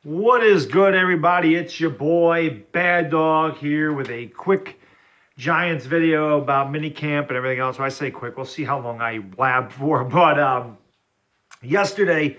What is good, everybody? It's your boy Baddog here with a quick Giants video about minicamp and everything else. When I say quick, we'll see how long I blab for. But yesterday,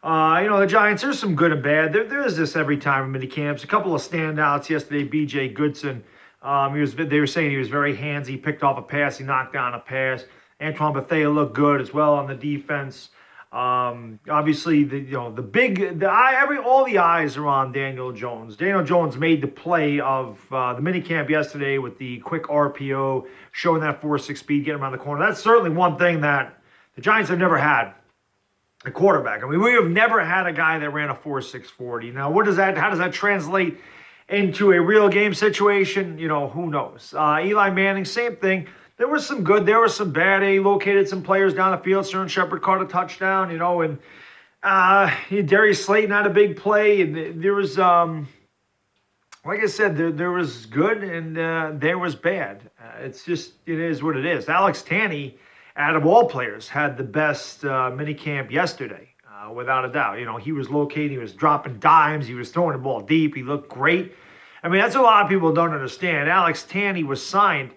the Giants, there's some good and bad. There is this every time in minicamps. A couple of standouts yesterday. B.J. Goodson, they were saying he was very handsy, picked off a pass, he knocked down a pass. Antoine Bethea looked good as well on the defense. Obviously, all the eyes are on Daniel Jones. Daniel Jones made the play of the minicamp yesterday with the quick RPO, showing that 4.6 speed, getting around the corner. That's certainly one thing that the Giants have never had, a quarterback. I mean, we have never had a guy that ran a 4.6 40. Now, how does that translate into a real game situation? Who knows? Eli Manning, same thing. There was some good, there was some bad. He located some players down the field. Sterling Shepard caught a touchdown, and Darius Slayton had a big play. And there was, like I said, there was good and there was bad. It is what it is. Alex Tanney, out of all players, had the best minicamp yesterday, without a doubt. He was locating, he was dropping dimes, he was throwing the ball deep. He looked great. I mean, that's what a lot of people don't understand. Alex Tanney was signed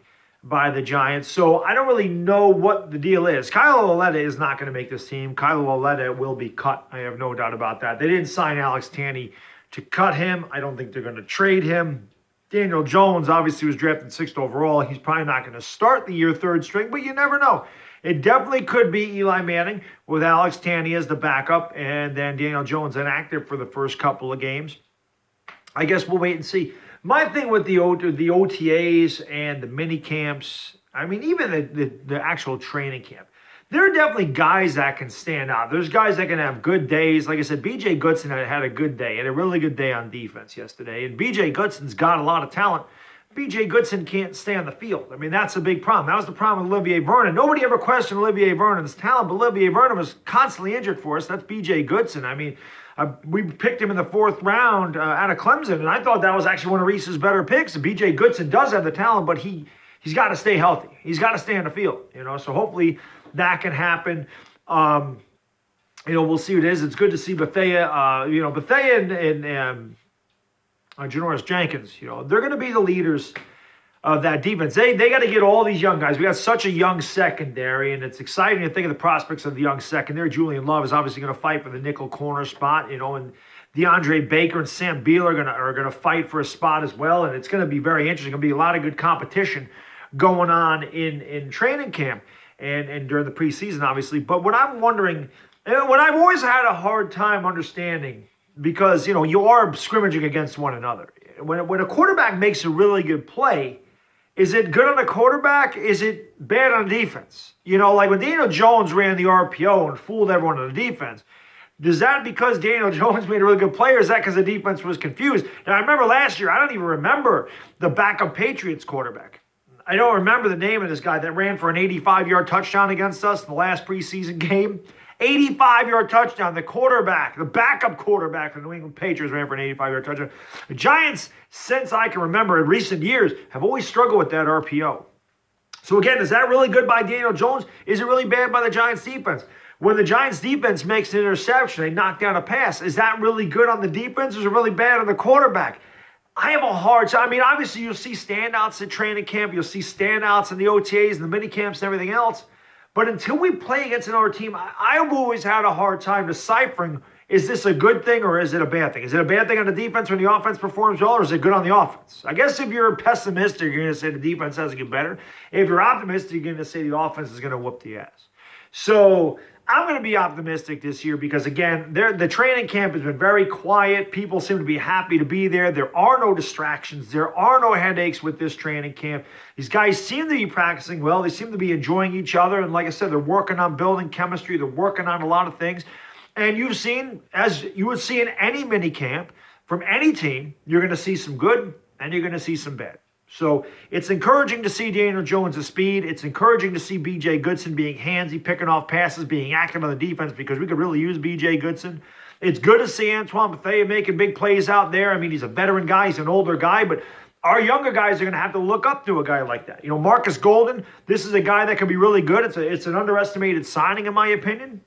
by the Giants, so I don't really know what the deal is. Kyle Lauletta is not going to make this team. Kyle Lauletta will be cut. I have no doubt about that. They didn't sign Alex Tanney to cut him. I don't think they're going to trade him. Daniel Jones obviously was drafted 6th overall. He's probably not going to start the year 3rd string, but you never know. It definitely could be Eli Manning with Alex Tanney as the backup, and then Daniel Jones inactive for the first couple of games. I guess we'll wait and see. My thing with the OTAs and the mini camps, I mean, even the actual training camp, there are definitely guys that can stand out. There's guys that can have good days. Like I said, B.J. Goodson had a good day, had a really good day on defense yesterday. And B.J. Goodson's got a lot of talent. B.J. Goodson can't stay on the field. I mean, that's a big problem. That was the problem with Olivier Vernon. Nobody ever questioned Olivier Vernon's talent, but Olivier Vernon was constantly injured for us. That's B.J. Goodson. I mean, we picked him in the 4th round out of Clemson, and I thought that was actually one of Reese's better picks. B.J. Goodson does have the talent, but he's got to stay healthy. He's got to stay on the field, so hopefully that can happen. We'll see what it is. It's good to see Bethea. Bethea and Janoris Jenkins, they're going to be the leaders of that defense. They got to get all these young guys. We got such a young secondary, and it's exciting to think of the prospects of the young secondary. Julian Love is obviously going to fight for the nickel corner spot, and DeAndre Baker and Sam Beal are going to fight for a spot as well, and it's going to be very interesting. Going to be a lot of good competition going on in training camp and during the preseason, obviously. But what I'm wondering, and what I've always had a hard time understanding, because you are scrimmaging against one another. When a quarterback makes a really good play, is it good on the quarterback? Is it bad on defense? Like when Daniel Jones ran the RPO and fooled everyone on the defense, is that because Daniel Jones made a really good play, or is that because the defense was confused? And I remember last year, I don't even remember the backup Patriots quarterback. I don't remember the name of this guy that ran for an 85-yard touchdown against us in the last preseason game. 85-yard touchdown. The backup quarterback for the New England Patriots ran for an 85-yard touchdown. The Giants, since I can remember in recent years, have always struggled with that RPO. So again, is that really good by Daniel Jones? Is it really bad by the Giants defense? When the Giants defense makes an interception, they knock down a pass, is that really good on the defense, or is it really bad on the quarterback? I have a hard time. I mean, obviously you'll see standouts at training camp. You'll see standouts in the OTAs and the mini camps and everything else. But until we play against another team, I've always had a hard time deciphering, is this a good thing or is it a bad thing? Is it a bad thing on the defense when the offense performs well, or is it good on the offense? I guess if you're pessimistic, you're going to say the defense has to get better. If you're optimistic, you're going to say the offense is going to whoop the ass. So I'm going to be optimistic this year because, again, the training camp has been very quiet. People seem to be happy to be there. There are no distractions. There are no headaches with this training camp. These guys seem to be practicing well. They seem to be enjoying each other. And like I said, they're working on building chemistry. They're working on a lot of things. And you've seen, as you would see in any mini camp from any team, you're going to see some good and you're going to see some bad. So it's encouraging to see Daniel Jones' speed. It's encouraging to see B.J. Goodson being handsy, picking off passes, being active on the defense, because we could really use B.J. Goodson. It's good to see Antoine Bethea making big plays out there. I mean, he's a veteran guy. He's an older guy, but our younger guys are going to have to look up to a guy like that. Marcus Golden, this is a guy that can be really good. It's an underestimated signing, in my opinion,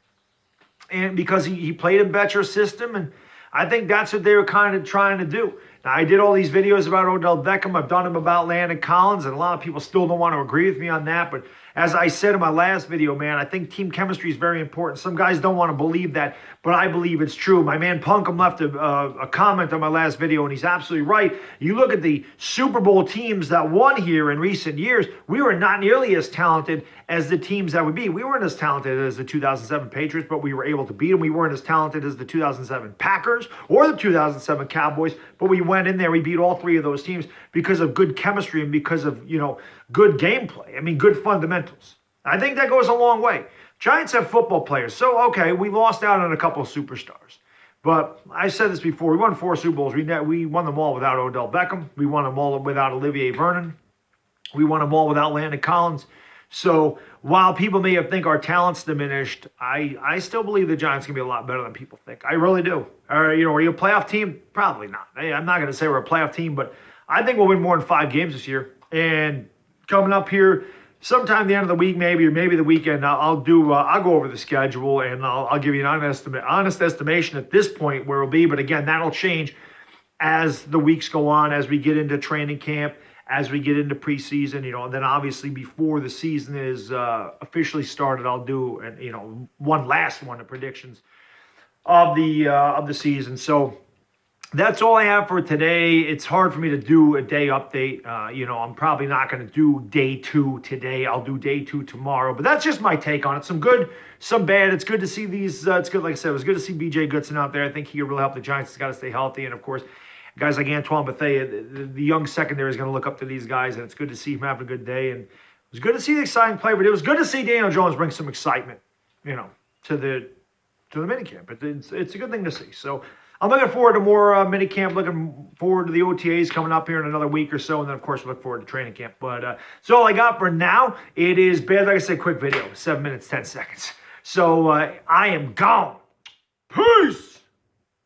and because he played in Betcher's system. And I think that's what they were kind of trying to do. Now, I did all these videos about Odell Beckham. I've done them about Landon Collins, and a lot of people still don't want to agree with me on that. But as I said in my last video, man, I think team chemistry is very important. Some guys don't want to believe that, but I believe it's true. My man Punkham left a comment on my last video, and he's absolutely right. You look at the Super Bowl teams that won here in recent years, we were not nearly as talented as the teams that would be. We weren't as talented as the 2007 Patriots, but we were able to beat them. We weren't as talented as the 2007 Packers or the 2007 Cowboys, but we went in there. We beat all three of those teams because of good chemistry and because of, good gameplay. I mean, good fundamentals. I think that goes a long way. Giants have football players. So, okay, we lost out on a couple of superstars. But I said this before. We won 4 Super Bowls. We won them all without Odell Beckham. We won them all without Olivier Vernon. We won them all without Landon Collins. So while people may think our talent's diminished, I still believe the Giants can be a lot better than people think. I really do. Are you a playoff team? Probably not. I'm not going to say we're a playoff team, but I think we'll win more than 5 games this year. And coming up here, sometime the end of the week, maybe, or maybe the weekend, I'll go over the schedule and I'll give you an honest estimation at this point where it'll be. But again, that'll change as the weeks go on, as we get into training camp, as we get into preseason, and then obviously before the season is officially started, I'll do one last one of predictions of the season. So that's all I have for today. It's hard for me to do a day update. I'm probably not going to do day 2 today. I'll do day 2 tomorrow. But that's just my take on it. Some good, some bad. It's good to see these. It's good, like I said, it was good to see B.J. Goodson out there. I think he could really help the Giants. He's got to stay healthy. And, of course, guys like Antoine Bethea, the young secondary is going to look up to these guys. And it's good to see him having a good day. And it was good to see the exciting play. But it was good to see Daniel Jones bring some excitement, to the minicamp. It's a good thing to see. So I'm looking forward to more minicamp, looking forward to the OTAs coming up here in another week or so, and then, of course, we look forward to training camp. But that's all I got for now. It is bad, like I said, quick video, 7 minutes, 10 seconds. So I am gone. Peace!